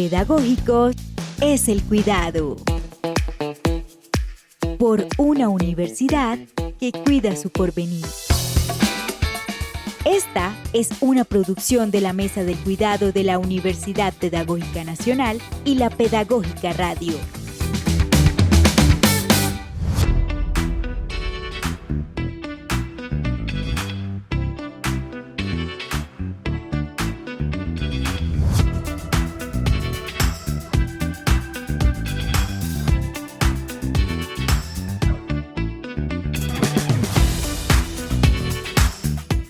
pedagógicos es el cuidado. Por una universidad que cuida su porvenir. Esta es una producción de la Mesa del Cuidado de la Universidad Pedagógica Nacional y la Pedagógica Radio.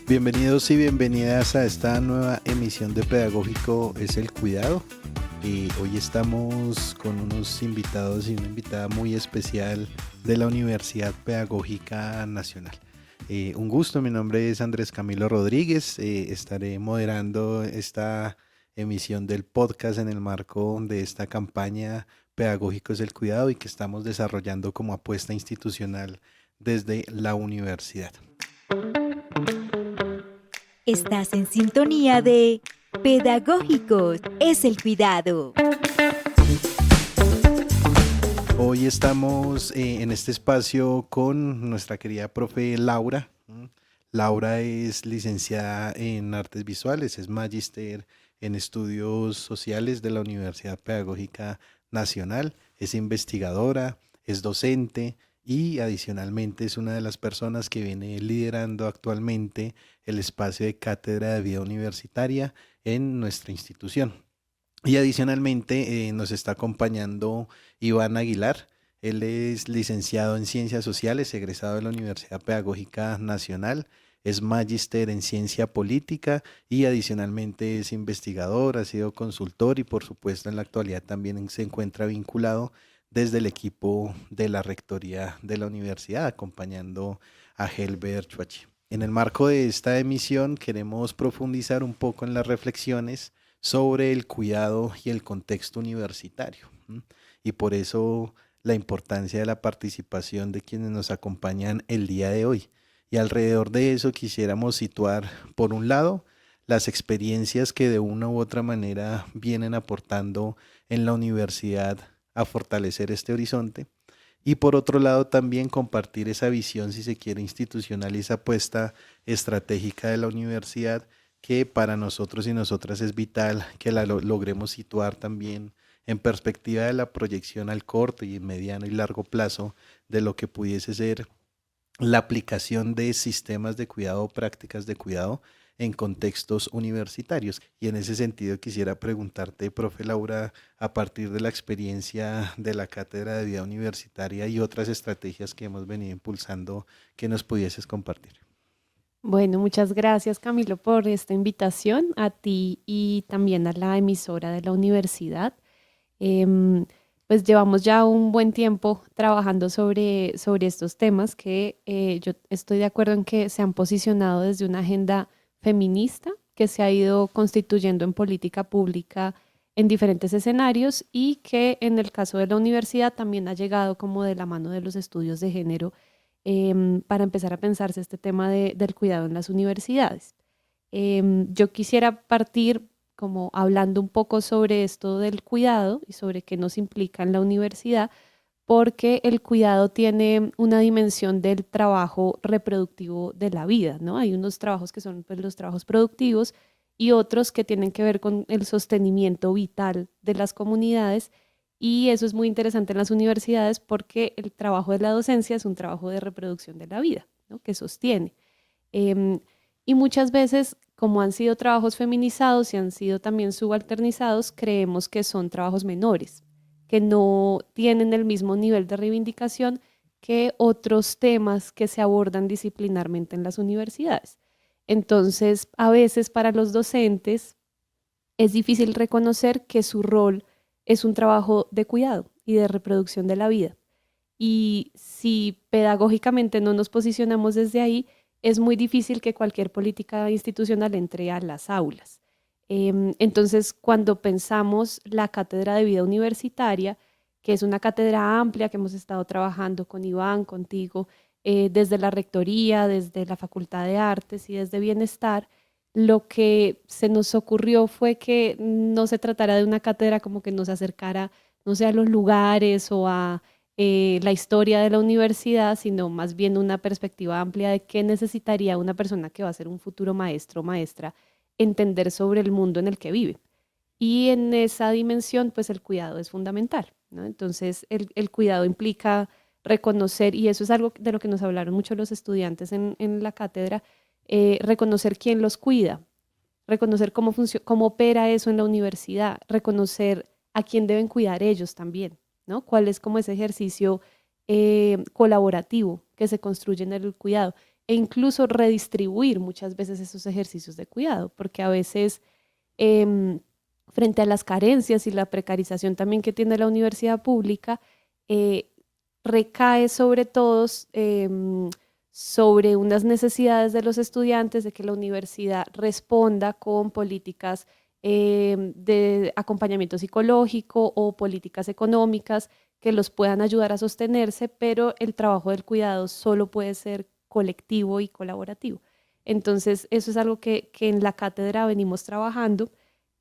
Bienvenidos y bienvenidas a esta nueva emisión de Pedagógico es el Cuidado. Hoy estamos con unos invitados y una invitada muy especial de la Universidad Pedagógica Nacional. Un gusto, mi nombre es Andrés Camilo Rodríguez, estaré moderando esta emisión del podcast en el marco de esta campaña Pedagógico es el Cuidado y que estamos desarrollando como apuesta institucional desde la universidad. Estás en sintonía de Pedagógicos es el Cuidado. Hoy estamos en este espacio con nuestra querida profe Laura. Laura es licenciada en Artes Visuales, es magíster en Estudios Sociales de la Universidad Pedagógica Nacional, es investigadora, es docente y adicionalmente es una de las personas que viene liderando actualmente el espacio de Cátedra de Vida Universitaria en nuestra institución. Y adicionalmente nos está acompañando Iván Aguilar. Él es licenciado en Ciencias Sociales, egresado de la Universidad Pedagógica Nacional, es magíster en Ciencia Política y adicionalmente es investigador, ha sido consultor y por supuesto en la actualidad también se encuentra vinculado desde el equipo de la Rectoría de la Universidad, acompañando a Helber Chuachi. En el marco de esta emisión queremos profundizar un poco en las reflexiones sobre el cuidado y el contexto universitario. Y por eso la importancia de la participación de quienes nos acompañan el día de hoy. Y alrededor de eso quisiéramos situar, por un lado, las experiencias que de una u otra manera vienen aportando en la universidad a fortalecer este horizonte. Y por otro lado también compartir esa visión, si se quiere, institucional y esa apuesta estratégica de la universidad que para nosotros y nosotras es vital que la logremos situar también en perspectiva de la proyección al corto y mediano y largo plazo de lo que pudiese ser la aplicación de sistemas de cuidado o prácticas de cuidado en contextos universitarios. Y en ese sentido quisiera preguntarte, profe Laura, a partir de la experiencia de la Cátedra de Vida Universitaria y otras estrategias que hemos venido impulsando, ¿qué nos pudieses compartir? Bueno, muchas gracias Camilo por esta invitación, a ti y también a la emisora de la universidad. Pues llevamos ya un buen tiempo trabajando sobre estos temas que yo estoy de acuerdo en que se han posicionado desde una agenda feminista que se ha ido constituyendo en política pública en diferentes escenarios y que en el caso de la universidad también ha llegado como de la mano de los estudios de género para empezar a pensarse este tema del cuidado en las universidades. Yo quisiera partir como hablando un poco sobre esto del cuidado y sobre qué nos implica en la universidad, porque el cuidado tiene una dimensión del trabajo reproductivo de la vida, ¿no? Hay unos trabajos que son pues, los trabajos productivos y otros que tienen que ver con el sostenimiento vital de las comunidades, y eso es muy interesante en las universidades porque el trabajo de la docencia es un trabajo de reproducción de la vida, ¿no? Que sostiene. Y muchas veces, como han sido trabajos feminizados y han sido también subalternizados, creemos que son trabajos menores, que no tienen el mismo nivel de reivindicación que otros temas que se abordan disciplinarmente en las universidades. Entonces, a veces para los docentes es difícil reconocer que su rol es un trabajo de cuidado y de reproducción de la vida. Y si pedagógicamente no nos posicionamos desde ahí, es muy difícil que cualquier política institucional entre a las aulas. Entonces, cuando pensamos la Cátedra de Vida Universitaria, que es una cátedra amplia que hemos estado trabajando con Iván, contigo, desde la Rectoría, desde la Facultad de Artes y desde Bienestar, lo que se nos ocurrió fue que no se tratara de una cátedra como que nos acercara, no sé, a los lugares o a la historia de la universidad, sino más bien una perspectiva amplia de qué necesitaría una persona que va a ser un futuro maestro o maestra entender sobre el mundo en el que vive. Y en esa dimensión, pues el cuidado es fundamental, ¿no? Entonces, el cuidado implica reconocer, y eso es algo de lo que nos hablaron mucho los estudiantes en la cátedra, reconocer quién los cuida, reconocer cómo opera eso en la universidad, reconocer a quién deben cuidar ellos también, ¿no? Cuál es como ese ejercicio colaborativo que se construye en el cuidado e incluso redistribuir muchas veces esos ejercicios de cuidado, porque a veces frente a las carencias y la precarización también que tiene la universidad pública, recae sobre todos sobre unas necesidades de los estudiantes de que la universidad responda con políticas de acompañamiento psicológico o políticas económicas que los puedan ayudar a sostenerse, pero el trabajo del cuidado solo puede ser colectivo y colaborativo. Entonces, eso es algo que en la cátedra venimos trabajando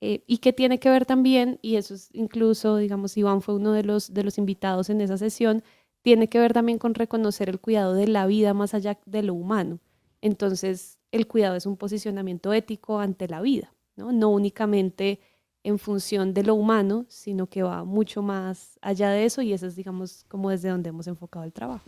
y que tiene que ver también, y eso es incluso, digamos, Iván fue uno de los invitados en esa sesión, tiene que ver también con reconocer el cuidado de la vida más allá de lo humano. Entonces, el cuidado es un posicionamiento ético ante la vida, ¿no? No únicamente en función de lo humano, sino que va mucho más allá de eso y eso es, digamos, como desde donde hemos enfocado el trabajo.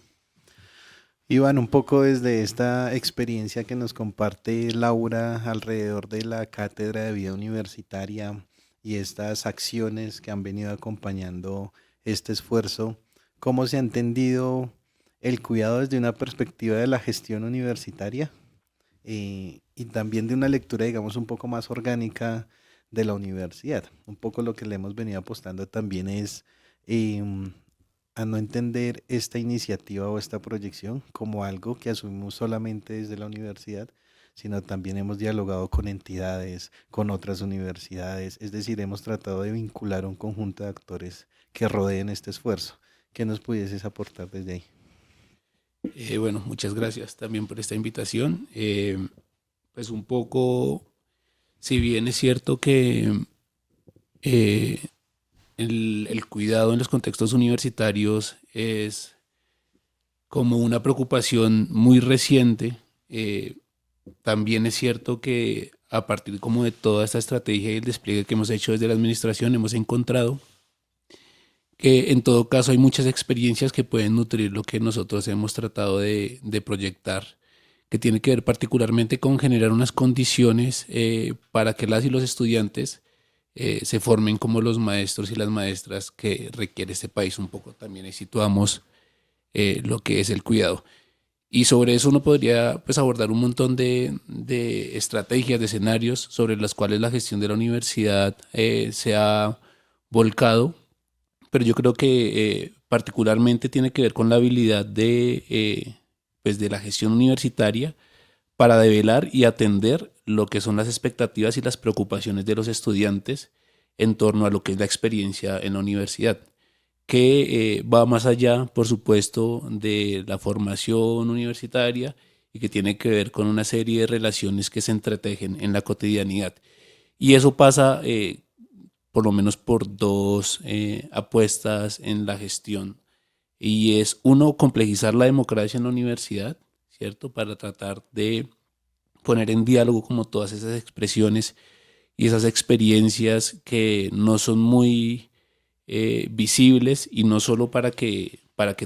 Iván, un poco desde esta experiencia que nos comparte Laura alrededor de la cátedra de vida universitaria y estas acciones que han venido acompañando este esfuerzo, ¿cómo se ha entendido el cuidado desde una perspectiva de la gestión universitaria y también de una lectura, digamos, un poco más orgánica de la universidad? Un poco lo que le hemos venido apostando también es a no entender esta iniciativa o esta proyección como algo que asumimos solamente desde la universidad, sino también hemos dialogado con entidades, con otras universidades, es decir, hemos tratado de vincular un conjunto de actores que rodeen este esfuerzo. ¿Qué nos pudieses aportar desde ahí? Bueno, muchas gracias también por esta invitación. Pues un poco, si bien es cierto que el cuidado en los contextos universitarios es como una preocupación muy reciente, también es cierto que a partir como de toda esta estrategia y el despliegue que hemos hecho desde la administración hemos encontrado que en todo caso hay muchas experiencias que pueden nutrir lo que nosotros hemos tratado de proyectar, que tiene que ver particularmente con generar unas condiciones para que las y los estudiantes se formen como los maestros y las maestras que requiere este país. Un poco también ahí situamos lo que es el cuidado. Y sobre eso uno podría pues, abordar un montón de estrategias, de escenarios sobre las cuales la gestión de la universidad se ha volcado, pero yo creo que particularmente tiene que ver con la habilidad pues de la gestión universitaria para develar y atender lo que son las expectativas y las preocupaciones de los estudiantes en torno a lo que es la experiencia en la universidad, que va más allá, por supuesto, de la formación universitaria y que tiene que ver con una serie de relaciones que se entretejen en la cotidianidad. Y eso pasa por lo menos por dos apuestas en la gestión. Y es uno, complejizar la democracia en la universidad, ¿cierto? Para tratar de poner en diálogo como todas esas expresiones y esas experiencias que no son muy visibles y no solo para que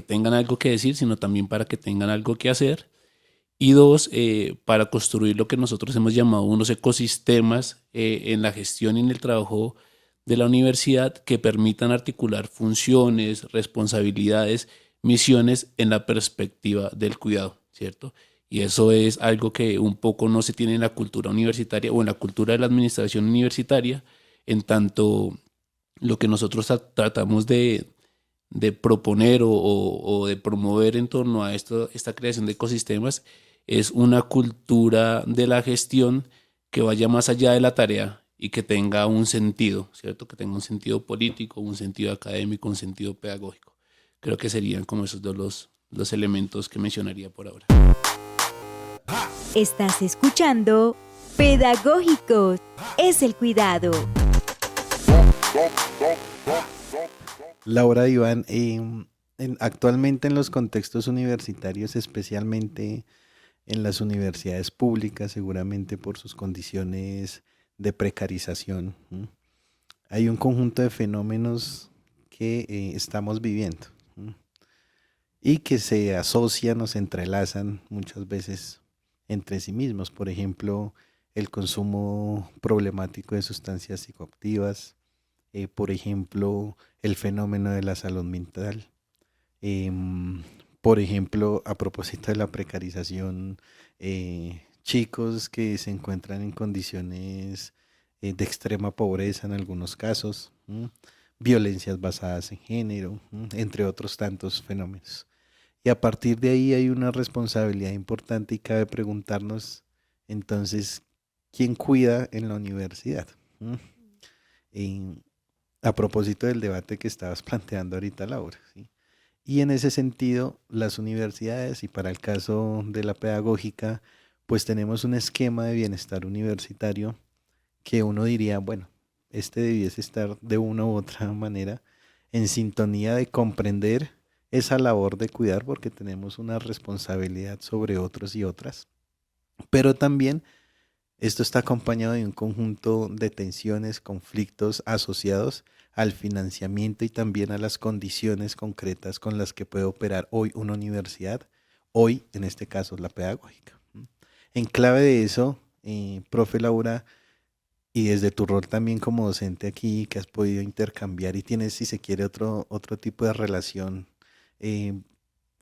tengan algo que decir, sino también para que tengan algo que hacer. Y dos, para construir lo que nosotros hemos llamado unos ecosistemas en la gestión y en el trabajo de la universidad que permitan articular funciones, responsabilidades, misiones en la perspectiva del cuidado, ¿cierto? Y eso es algo que un poco no se tiene en la cultura universitaria o en la cultura de la administración universitaria, en tanto lo que nosotros tratamos de proponer o de promover en torno a esta creación de ecosistemas es una cultura de la gestión que vaya más allá de la tarea y que tenga un sentido, ¿cierto? Que tenga un sentido político, un sentido académico, un sentido pedagógico. Creo que serían como esos dos los elementos que mencionaría por ahora. Estás escuchando Pedagógicos es el cuidado. Laura, Iván, actualmente en los contextos universitarios, especialmente en las universidades públicas, seguramente por sus condiciones de precarización, ¿m? Hay un conjunto de fenómenos que estamos viviendo, ¿m? Y que se asocian o se entrelazan muchas veces entre sí mismos. Por ejemplo, el consumo problemático de sustancias psicoactivas, por ejemplo, el fenómeno de la salud mental, em, por ejemplo, a propósito de la precarización, chicos que se encuentran en condiciones de extrema pobreza en algunos casos, ¿m? Violencias basadas en género, ¿m? Entre otros tantos fenómenos. Y a partir de ahí hay una responsabilidad importante y cabe preguntarnos entonces, ¿quién cuida en la universidad? ¿M? En- a propósito del debate que estabas planteando ahorita, Laura, ¿sí? Y en ese sentido, las universidades, y para el caso de la pedagógica, pues tenemos un esquema de bienestar universitario que uno diría, bueno, este debiese estar de una u otra manera en sintonía de comprender esa labor de cuidar porque tenemos una responsabilidad sobre otros y otras, pero también esto está acompañado de un conjunto de tensiones, conflictos asociados al financiamiento y también a las condiciones concretas con las que puede operar hoy una universidad, hoy en este caso la pedagógica. En clave de eso, profe Laura, y desde tu rol también como docente aquí, que has podido intercambiar y tienes, si se quiere, otro tipo de relación eh,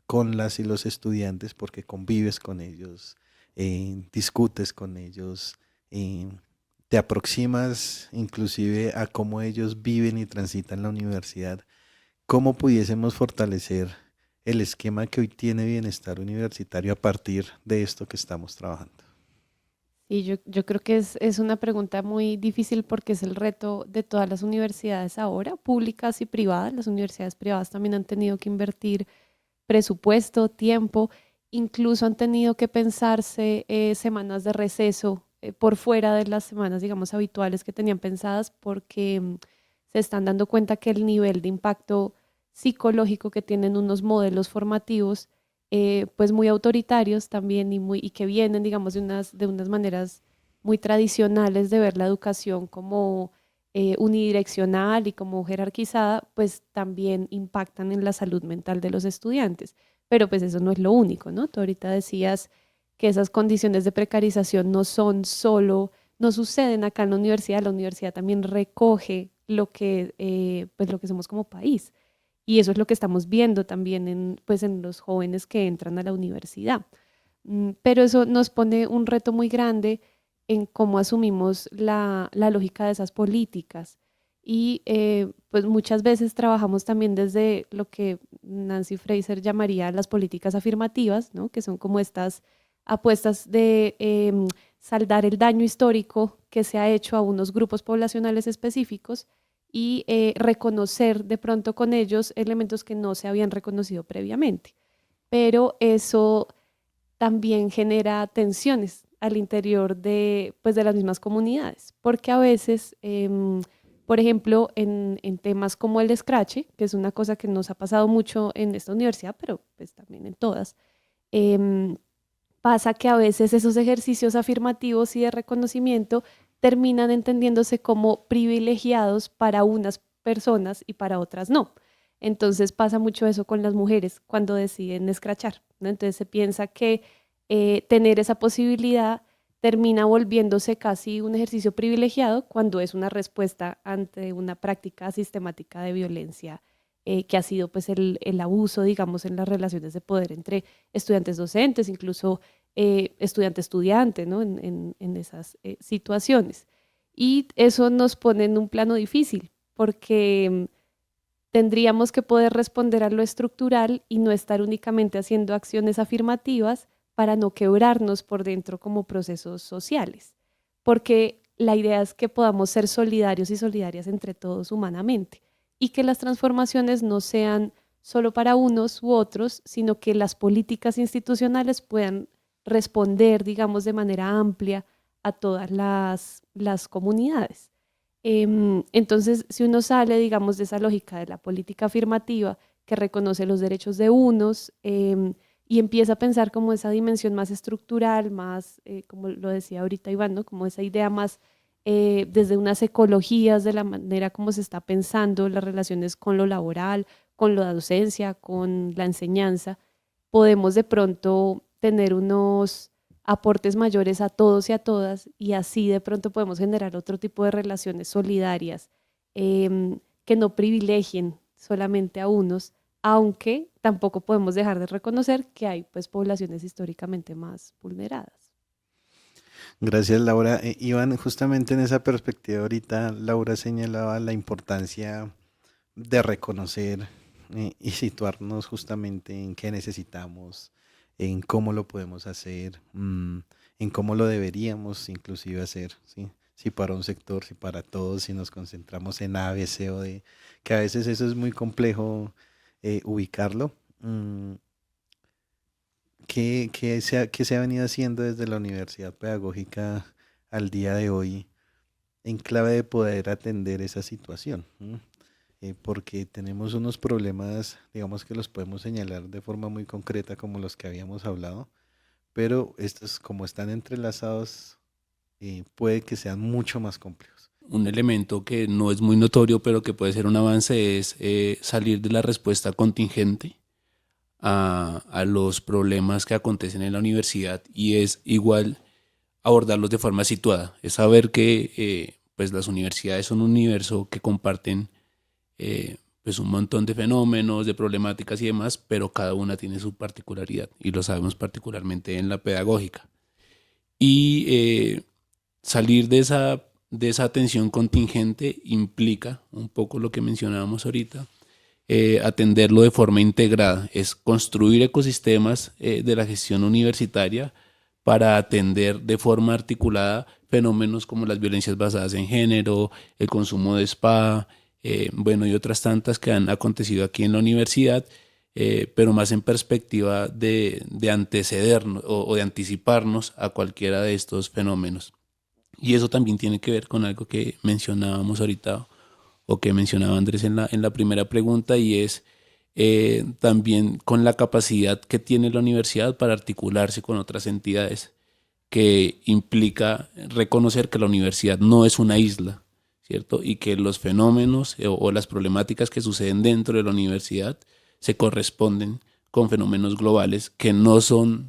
con las y los estudiantes, porque convives con ellos, discutes con ellos, eh, te aproximas inclusive a cómo ellos viven y transitan la universidad. ¿Cómo pudiésemos fortalecer el esquema que hoy tiene bienestar universitario a partir de esto que estamos trabajando? Y yo creo que es una pregunta muy difícil porque es el reto de todas las universidades ahora, públicas y privadas. Las universidades privadas también han tenido que invertir presupuesto, tiempo, incluso han tenido que pensarse semanas de receso por fuera de las semanas, digamos, habituales que tenían pensadas porque se están dando cuenta que el nivel de impacto psicológico que tienen unos modelos formativos, pues muy autoritarios también y que vienen, digamos, de unas maneras muy tradicionales de ver la educación como unidireccional y como jerarquizada, pues también impactan en la salud mental de los estudiantes. Pero pues eso no es lo único, ¿no? Tú ahorita decías que esas condiciones de precarización no son solo, no suceden acá en la universidad también recoge pues lo que somos como país. Y eso es lo que estamos viendo también pues en los jóvenes que entran a la universidad. Pero eso nos pone un reto muy grande en cómo asumimos la lógica de esas políticas. Y pues muchas veces trabajamos también desde lo que Nancy Fraser llamaría las políticas afirmativas, ¿no? Que son como estas apuestas de saldar el daño histórico que se ha hecho a unos grupos poblacionales específicos y reconocer de pronto con ellos elementos que no se habían reconocido previamente. Pero eso también genera tensiones al interior pues, de las mismas comunidades, porque a veces, por ejemplo, en temas como el escrache, que es una cosa que nos ha pasado mucho en esta universidad, pero pues también en todas, em, pasa que a veces esos ejercicios afirmativos y de reconocimiento terminan entendiéndose como privilegiados para unas personas y para otras no. Entonces pasa mucho eso con las mujeres cuando deciden escrachar, ¿no? Entonces se piensa que tener esa posibilidad termina volviéndose casi un ejercicio privilegiado cuando es una respuesta ante una práctica sistemática de violencia que ha sido pues el abuso, digamos, en las relaciones de poder entre estudiantes docentes, incluso estudiante-estudiante, ¿no? En esas situaciones. Y eso nos pone en un plano difícil porque tendríamos que poder responder a lo estructural y no estar únicamente haciendo acciones afirmativas para no quebrarnos por dentro como procesos sociales. Porque la idea es que podamos ser solidarios y solidarias entre todos humanamente y que las transformaciones no sean solo para unos u otros, sino que las políticas institucionales puedan responder, digamos, de manera amplia a todas las comunidades. Entonces, si uno sale, digamos, de esa lógica de la política afirmativa que reconoce los derechos de unos y empieza a pensar como esa dimensión más estructural, más, como lo decía ahorita Iván, ¿no? Como esa idea más desde unas ecologías de la manera como se está pensando las relaciones con lo laboral, con la docencia, con la enseñanza, podemos de pronto tener unos aportes mayores a todos y a todas y así de pronto podemos generar otro tipo de relaciones solidarias que no privilegien solamente a unos, aunque tampoco podemos dejar de reconocer que hay pues poblaciones históricamente más vulneradas. Gracias, Laura. Iván, justamente en esa perspectiva ahorita, Laura señalaba la importancia de reconocer y situarnos justamente en qué necesitamos, en cómo lo podemos hacer, en cómo lo deberíamos inclusive hacer, ¿sí? Si para un sector, si para todos, si nos concentramos en A, B, C o D, que a veces eso es muy complejo ubicarlo. ¿Qué se ha venido haciendo desde la Universidad Pedagógica al día de hoy en clave de poder atender esa situación? Porque tenemos unos problemas, digamos que los podemos señalar de forma muy concreta como los que habíamos hablado, pero estos como están entrelazados, puede que sean mucho más complejos. Un elemento que no es muy notorio, pero que puede ser un avance, es salir de la respuesta contingente a los problemas que acontecen en la universidad, y es igual abordarlos de forma situada. Es saber que pues las universidades son un universo que comparten pues un montón de fenómenos, de problemáticas y demás, pero cada una tiene su particularidad y lo sabemos particularmente en la pedagógica. Y salir de esa atención contingente implica un poco lo que mencionábamos ahorita, atenderlo de forma integrada, es construir ecosistemas de la gestión universitaria para atender de forma articulada fenómenos como las violencias basadas en género, el consumo de spa, bueno, y otras tantas que han acontecido aquí en la universidad, pero más en perspectiva de antecedernos o de anticiparnos a cualquiera de estos fenómenos. Y eso también tiene que ver con algo que mencionábamos ahorita o que mencionaba Andrés en la primera pregunta, y es también con la capacidad que tiene la universidad para articularse con otras entidades, que implica reconocer que la universidad no es una isla, ¿cierto? Y que los fenómenos o las problemáticas que suceden dentro de la universidad se corresponden con fenómenos globales que no son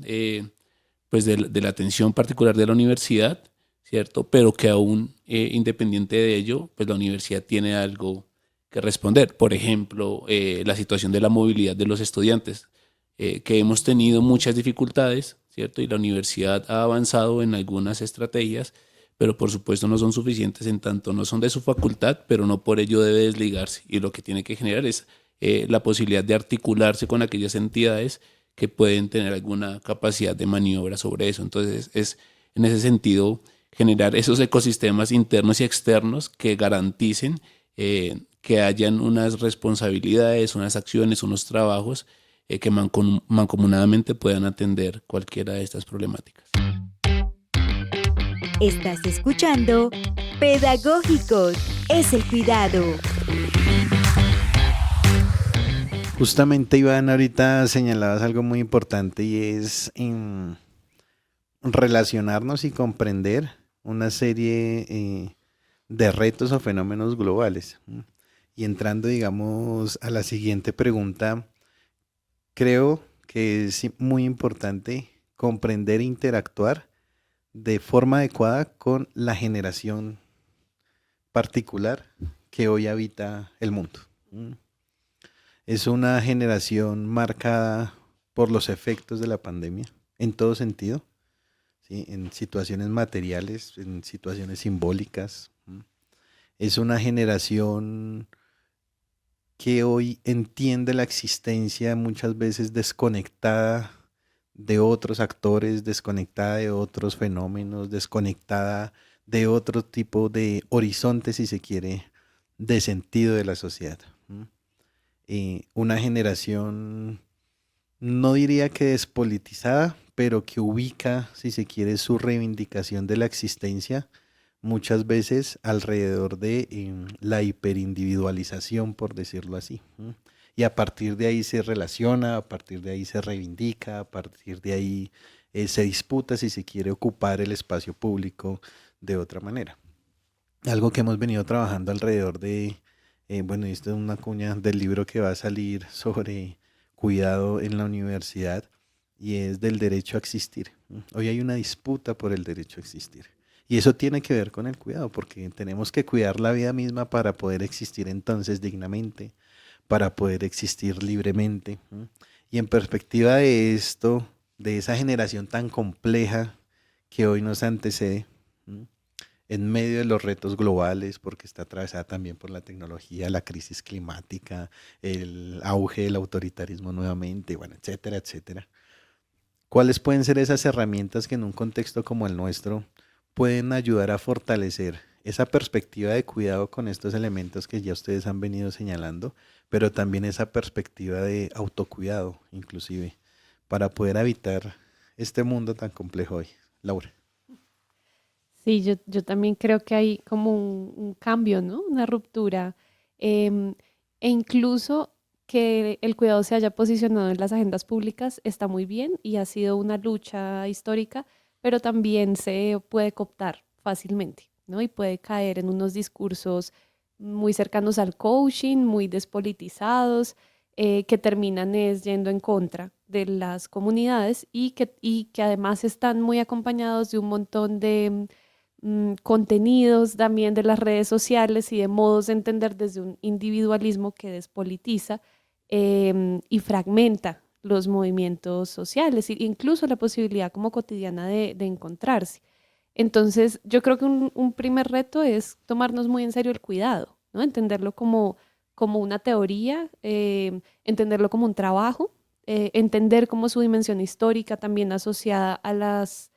pues de la atención particular de la universidad, ¿cierto? Pero que aún independiente de ello, pues la universidad tiene algo que responder. Por ejemplo, la situación de la movilidad de los estudiantes, que hemos tenido muchas dificultades, ¿cierto? Y la universidad ha avanzado en algunas estrategias, pero por supuesto no son suficientes, en tanto no son de su facultad, pero no por ello debe desligarse. Y lo que tiene que generar es la posibilidad de articularse con aquellas entidades que pueden tener alguna capacidad de maniobra sobre eso. Entonces es en ese sentido generar esos ecosistemas internos y externos que garanticen que hayan unas responsabilidades, unas acciones, unos trabajos que mancomunadamente puedan atender cualquiera de estas problemáticas. Estás escuchando Pedagógicos, es el cuidado. Justamente, Iván, ahorita señalabas algo muy importante y es relacionarnos y comprender una serie de retos o fenómenos globales. Y entrando, digamos, a la siguiente pregunta, creo que es muy importante comprender e interactuar de forma adecuada con la generación particular que hoy habita el mundo. Es una generación marcada por los efectos de la pandemia, en todo sentido, ¿sí? En situaciones materiales, en situaciones simbólicas. Es una generación que hoy entiende la existencia muchas veces desconectada de otros actores, desconectada de otros fenómenos, desconectada de otro tipo de horizonte, si se quiere, de sentido de la sociedad. Una generación, no diría que despolitizada, pero que ubica, si se quiere, su reivindicación de la existencia muchas veces alrededor de la hiperindividualización, por decirlo así. Y a partir de ahí se relaciona, a partir de ahí se reivindica, a partir de ahí se disputa si se quiere ocupar el espacio público de otra manera. Algo que hemos venido trabajando alrededor de, bueno, esto es una cuña del libro que va a salir sobre cuidado en la universidad y es del derecho a existir. Hoy hay una disputa por el derecho a existir. Y eso tiene que ver con el cuidado, porque tenemos que cuidar la vida misma para poder existir entonces dignamente, para poder existir libremente. Y en perspectiva de esto, de esa generación tan compleja que hoy nos antecede, en medio de los retos globales, porque está atravesada también por la tecnología, la crisis climática, el auge del autoritarismo nuevamente, bueno, etcétera, etcétera. ¿Cuáles pueden ser esas herramientas que en un contexto como el nuestro pueden ayudar a fortalecer esa perspectiva de cuidado con estos elementos que ya ustedes han venido señalando, pero también esa perspectiva de autocuidado, inclusive, para poder habitar este mundo tan complejo hoy? Laura. Sí, yo también creo que hay como un cambio, ¿no? Una ruptura. E incluso que el cuidado se haya posicionado en las agendas públicas está muy bien y ha sido una lucha histórica, pero también se puede cooptar fácilmente, ¿no? Y puede caer en unos discursos muy cercanos al coaching, muy despolitizados, que terminan es yendo en contra de las comunidades y que además están muy acompañados de un montón de contenidos también de las redes sociales y de modos de entender desde un individualismo que despolitiza y fragmenta los movimientos sociales e incluso la posibilidad como cotidiana de encontrarse. Entonces, yo creo que un primer reto es tomarnos muy en serio el cuidado, ¿no? Entenderlo como una teoría, entenderlo como un trabajo, entender como su dimensión histórica también asociada a las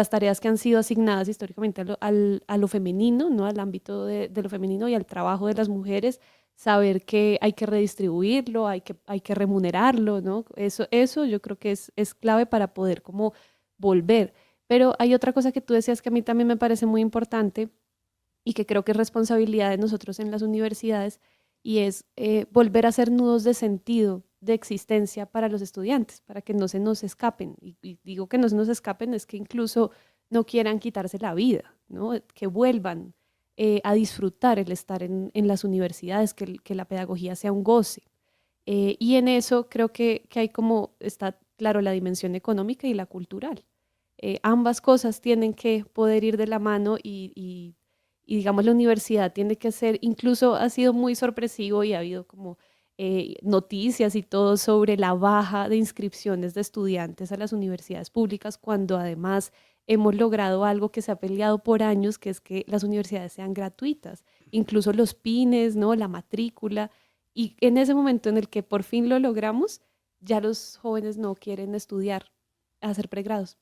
tareas que han sido asignadas históricamente a lo femenino, ¿no? Al ámbito de lo femenino y al trabajo de las mujeres, saber que hay que redistribuirlo, hay que remunerarlo, ¿no? Eso yo creo que es clave para poder como volver. Pero hay otra cosa que tú decías que a mí también me parece muy importante y que creo que es responsabilidad de nosotros en las universidades y es volver a hacer nudos de sentido, de existencia para los estudiantes, para que no se nos escapen. Y digo que no se nos escapen, es que incluso no quieran quitarse la vida, ¿no? Que vuelvan a disfrutar el estar en las universidades, que la pedagogía sea un goce. Y en eso creo que hay como, está claro, la dimensión económica y la cultural. Ambas cosas tienen que poder ir de la mano y digamos la universidad tiene que ser, incluso ha sido muy sorpresivo y ha habido como noticias y todo sobre la baja de inscripciones de estudiantes a las universidades públicas, cuando además hemos logrado algo que se ha peleado por años, que es que las universidades sean gratuitas, incluso los pines, ¿no? La matrícula, y en ese momento en el que por fin lo logramos, ya los jóvenes no quieren estudiar, hacer pregrados.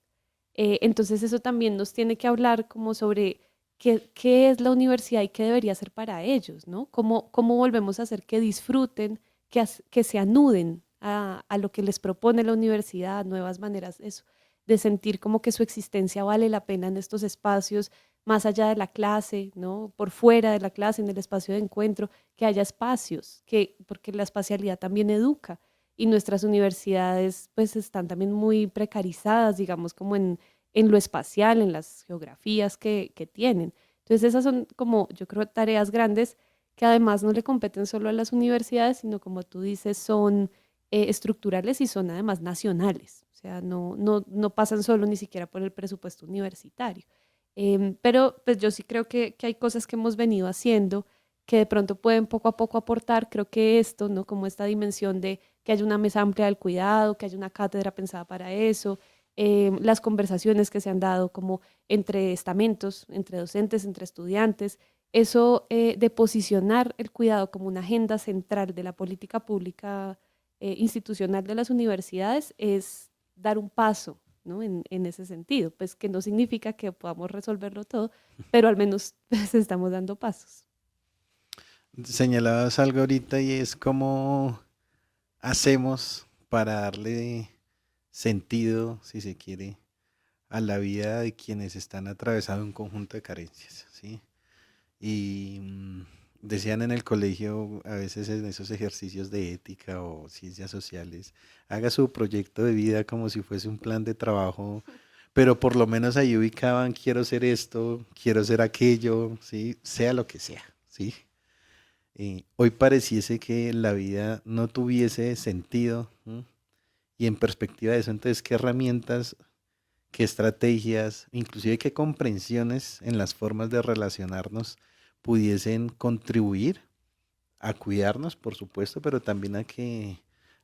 Entonces eso también nos tiene que hablar como sobre qué es la universidad y qué debería ser para ellos, ¿no? Cómo volvemos a hacer que disfruten, que se anuden a lo que les propone la universidad, nuevas maneras eso, de sentir como que su existencia vale la pena en estos espacios, más allá de la clase, ¿no? Por fuera de la clase, en el espacio de encuentro, que haya espacios, porque la espacialidad también educa y nuestras universidades pues están también muy precarizadas, digamos, como en lo espacial, en las geografías que tienen. Entonces esas son como, yo creo, tareas grandes que además no le competen solo a las universidades, sino como tú dices, son estructurales y son además nacionales. O sea, no pasan solo ni siquiera por el presupuesto universitario. Pero pues yo sí creo que hay cosas que hemos venido haciendo que de pronto pueden poco a poco aportar. Creo que esto, ¿no? Como esta dimensión de que haya una mesa amplia del cuidado, que haya una cátedra pensada para eso, las conversaciones que se han dado como entre estamentos, entre docentes, entre estudiantes, eso de posicionar el cuidado como una agenda central de la política pública institucional de las universidades es dar un paso, ¿no? En ese sentido, pues que no significa que podamos resolverlo todo, pero al menos pues, estamos dando pasos. Señalabas algo ahorita y es cómo hacemos para darle sentido, si se quiere, a la vida de quienes están atravesados un conjunto de carencias, ¿sí? Y decían en el colegio, a veces en esos ejercicios de ética o ciencias sociales, haga su proyecto de vida como si fuese un plan de trabajo, pero por lo menos ahí ubicaban, quiero ser esto, quiero ser aquello, ¿sí? Sea lo que sea, ¿sí? Hoy pareciese que la vida no tuviese sentido, ¿m? Y en perspectiva de eso, entonces, ¿qué herramientas, qué estrategias, inclusive qué comprensiones en las formas de relacionarnos pudiesen contribuir a cuidarnos, por supuesto, pero también a que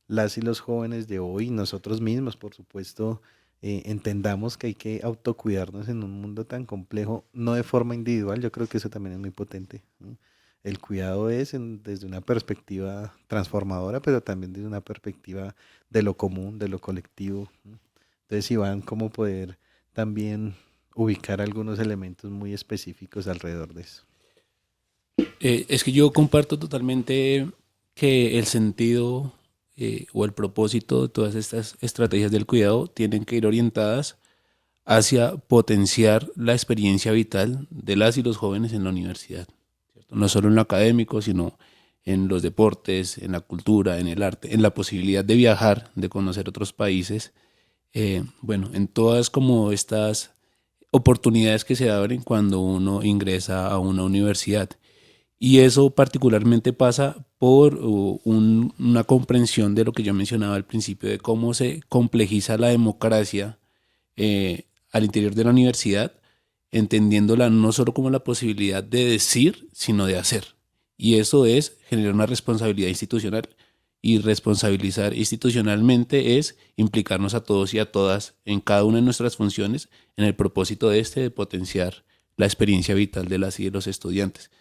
las y los jóvenes de hoy, nosotros mismos, por supuesto, entendamos que hay que autocuidarnos en un mundo tan complejo, no de forma individual? Yo creo que eso también es muy potente, ¿no? El cuidado es desde una perspectiva transformadora, pero también desde una perspectiva de lo común, de lo colectivo, ¿no? Entonces, Iván, ¿cómo poder también ubicar algunos elementos muy específicos alrededor de eso? Es que yo comparto totalmente que el sentido o el propósito de todas estas estrategias del cuidado tienen que ir orientadas hacia potenciar la experiencia vital de las y los jóvenes en la universidad, ¿cierto? No solo en lo académico, sino en los deportes, en la cultura, en el arte, en la posibilidad de viajar, de conocer otros países. Bueno, en todas como estas oportunidades que se abren cuando uno ingresa a una universidad. Y eso particularmente pasa por una comprensión de lo que yo mencionaba al principio, de cómo se complejiza la democracia al interior de la universidad, entendiéndola no solo como la posibilidad de decir, sino de hacer. Y eso es generar una responsabilidad institucional. Y responsabilizar institucionalmente es implicarnos a todos y a todas en cada una de nuestras funciones en el propósito de potenciar la experiencia vital de las y de los estudiantes.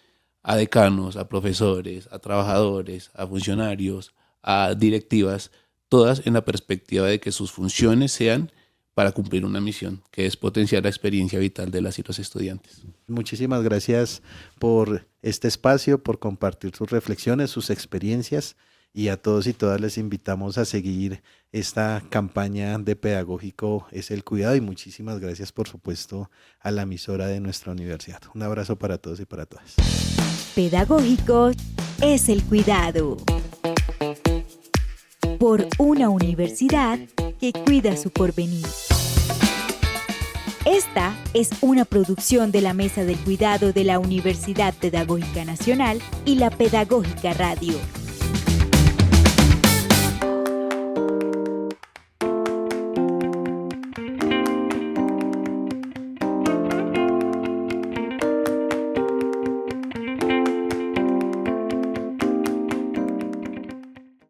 A decanos, a profesores, a trabajadores, a funcionarios, a directivas, todas en la perspectiva de que sus funciones sean para cumplir una misión, que es potenciar la experiencia vital de las y los estudiantes. Muchísimas gracias por este espacio, por compartir sus reflexiones, sus experiencias, y a todos y todas les invitamos a seguir esta campaña de Pedagógico es el Cuidado, y muchísimas gracias, por supuesto, a la emisora de nuestra universidad. Un abrazo para todos y para todas. Pedagógico es el cuidado. Por una universidad que cuida su porvenir. Esta es una producción de la Mesa del Cuidado de la Universidad Pedagógica Nacional y la Pedagógica Radio.